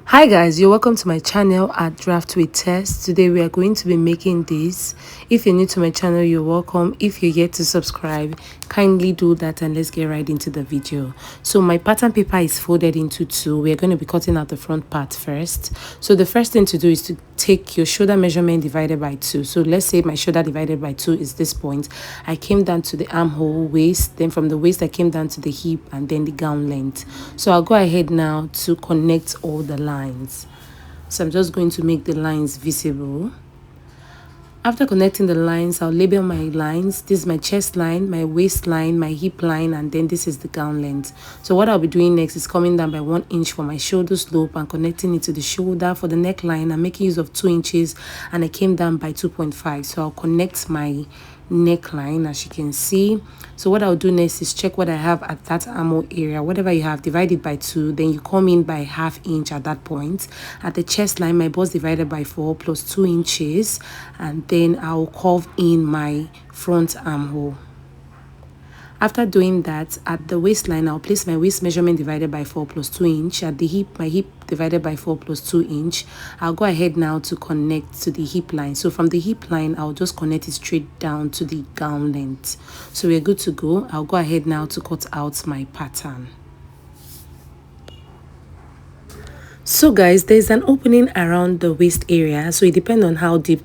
Hi guys, you're welcome to my channel at Draft with Test. Today we are going to be making this. If you're new to my channel, you're welcome. If you're yet to subscribe, kindly do that and let's get right into the video. So my pattern paper is folded into two. We're going to be cutting out the front part first. So the first thing to do is to take your shoulder measurement divided by 2. So let's say my shoulder divided by 2 is this point. I came down to the armhole, waist, then from the waist I came down to the hip and then the gown length. So I'll go ahead now to connect all the lines. So I'm just going to make the lines visible. After connecting the lines, I'll label my lines. This is my chest line, my waist line, my hip line, and then this is the gown length. So what I'll be doing next is coming down by 1 inch for my shoulder slope and connecting it to the shoulder. For the neckline, I'm making use of 2 inches and I came down by 2.5. So I'll connect my neckline as you can see. So what I'll do next is check what I have at that armhole area. Whatever you have, divide it by 2, then you come in by ½ inch at that point. At the chest line, my bust divided by 4 plus 2 inches, and then I'll curve in my front armhole. After doing that, at the waistline, I'll place my waist measurement divided by 4 plus 2 inch. At the hip, my hip divided by 4 plus 2 inch. I'll go ahead now to connect to the hip line. So from the hip line, I'll just connect it straight down to the gown length. So we're good to go. I'll go ahead now to cut out my pattern. So guys, there's an opening around the waist area. So it depends on how deep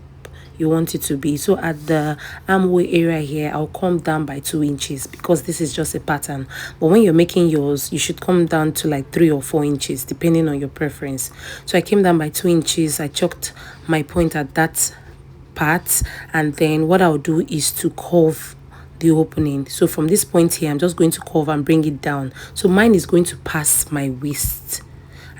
you want it to be. So at the armhole area here, I'll come down by 2 inches because this is just a pattern. But when you're making yours, you should come down to like 3 or 4 inches depending on your preference. So I came down by 2 inches. I chalked my point at that part, and then what I'll do is to curve the opening. So from this point here, I'm just going to curve and bring it down. So mine is going to pass my waist.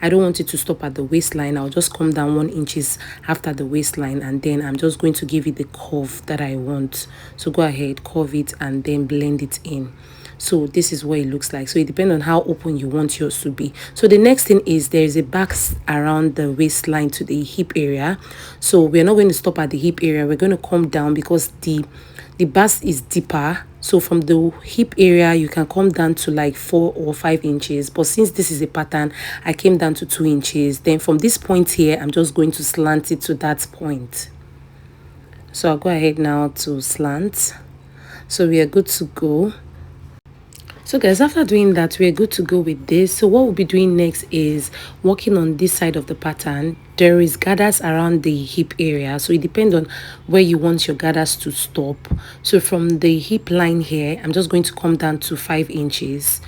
I don't want it to stop at the waistline. I'll just come down 1 inches after the waistline, and then I'm just going to give it the curve that I want. So go ahead, curve it and then blend it in. So this is what it looks like. So it depends on how open you want yours to be. So the next thing is there is a back around the waistline to the hip area. So we're not going to stop at the hip area. We're going to come down because the bust is deeper. So from the hip area, you can come down to like 4 or 5 inches. But since this is a pattern, I came down to 2 inches. Then from this point here, I'm just going to slant it to that point. So I'll go ahead now to slant. So we are good to go. So guys, after doing that, we're good to go with this. So what we'll be doing next is working on this side of the pattern. There is gathers around the hip area, so it depends on where you want your gathers to stop. So from the hip line here, I'm just going to come down to 5 inches.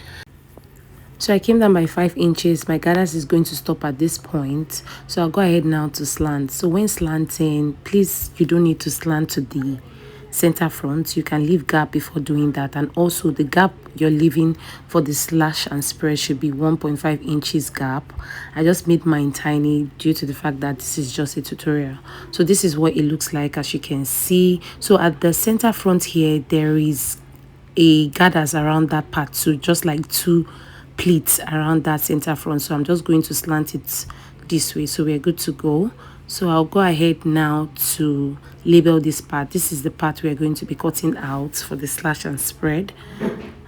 So I came down by 5 inches. My gathers is going to stop at this point. So I'll go ahead now to slant. So when slanting, please, you don't need to slant to the center front. You can leave gap before doing that, and also the gap you're leaving for the slash and spread should be 1.5 inches gap. I just made mine tiny due to the fact that this is just a tutorial. So this is what it looks like, as you can see. So at the center front here, there is a gathers around that part, so just like 2 pleats around that center front. So I'm just going to slant it this way, so we're good to go. So I'll go ahead now to label this part. This is the part we're going to be cutting out for the slash and spread.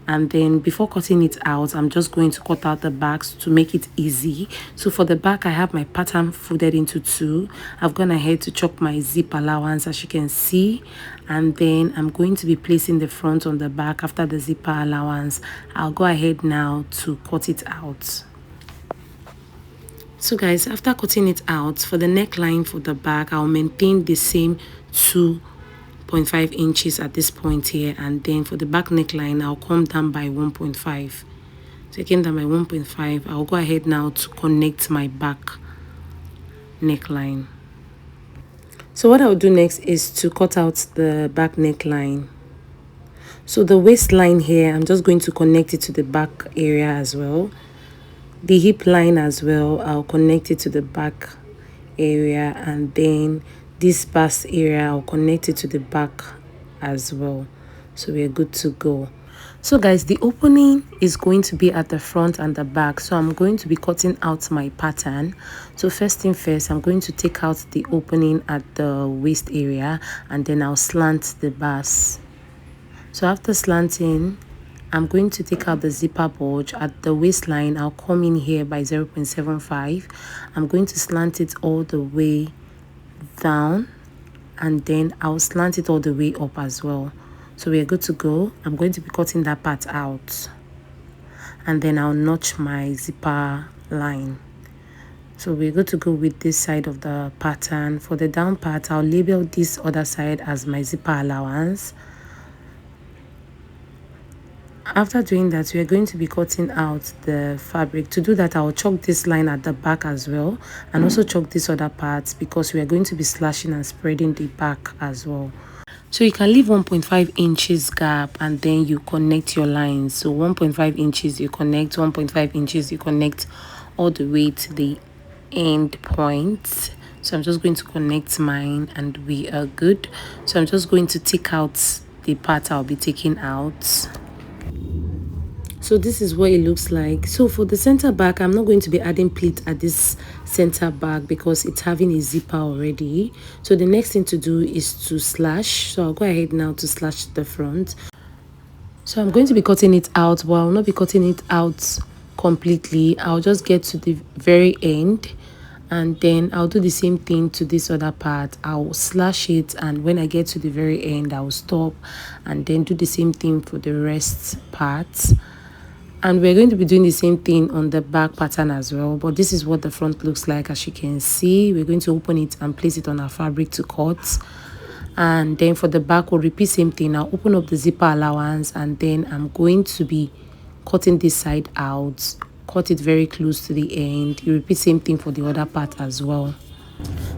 And then before cutting it out, I'm just going to cut out the backs to make it easy. So for the back, I have my pattern folded into 2. I've gone ahead to chop my zip allowance, as you can see, and then I'm going to be placing the front on the back. After the zipper allowance, I'll go ahead now to cut it out. So guys, after cutting it out, for the neckline for the back, I'll maintain the same 2.5 inches at this point here, and then for the back neckline, I'll come down by 1.5. So I came down by 1.5. I'll go ahead now to connect my back neckline. So what I'll do next is to cut out the back neckline. So the waistline here, I'm just going to connect it to the back area as well. The hip line as well, I'll connect it to the back area, and then this bust area, I'll connect it to the back as well. So we're good to go. So guys, the opening is going to be at the front and the back. So I'm going to be cutting out my pattern. So first thing first, I'm going to take out the opening at the waist area, and then I'll slant the bust. So after slanting, I'm going to take out the zipper bulge at the waistline. I'll come in here by 0.75. I'm going to slant it all the way down, and then I'll slant it all the way up as well. So we're good to go. I'm going to be cutting that part out, and then I'll notch my zipper line. So we're good to go with this side of the pattern. For the down part, I'll label this other side as my zipper allowance. After doing that, we are going to be cutting out the fabric. To do that, I'll chalk this line at the back as well, and also chalk this other part, because we are going to be slashing and spreading the back as well. So you can leave 1.5 inches gap, and then you connect your lines. So 1.5 inches you connect, 1.5 inches you connect, all the way to the end point. So I'm just going to connect mine, and we are good. So I'm just going to take out the part I'll be taking out. So this is what it looks like. So for the center back, I'm not going to be adding pleat at this center back because it's having a zipper already. So the next thing to do is to slash. So I'll go ahead now to slash the front. So I'm going to be cutting it out, but I'll not be cutting it out completely. I'll just get to the very end, and then I'll do the same thing to this other part. I'll slash it, and when I get to the very end, I'll stop and then do the same thing for the rest parts. And we're going to be doing the same thing on the back pattern as well, but this is what the front looks like. As you can see, we're going to open it and place it on our fabric to cut. And then for the back, we'll repeat same thing. I'll open up the zipper allowance, and then I'm going to be cutting this side out, cut it very close to the end. You repeat same thing for the other part as well.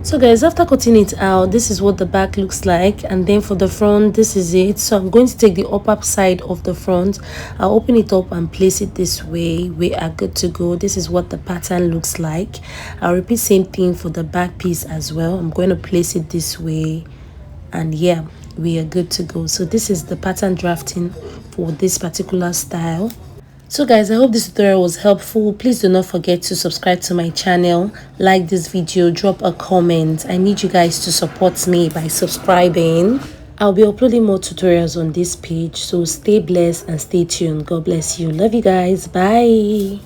So guys, after cutting it out, this is what the back looks like, and then for the front, this is it. So I'm going to take the upper side of the front, I'll open it up and place it this way. We are good to go. This is what the pattern looks like. I'll repeat same thing for the back piece as well. I'm going to place it this way, and yeah, we are good to go. So this is the pattern drafting for this particular style. So guys, I hope this tutorial was helpful. Please do not forget to subscribe to my channel, like this video, drop a comment. I need you guys to support me by subscribing. I'll be uploading more tutorials on this page, so stay blessed and stay tuned. God bless you. Love you guys. Bye.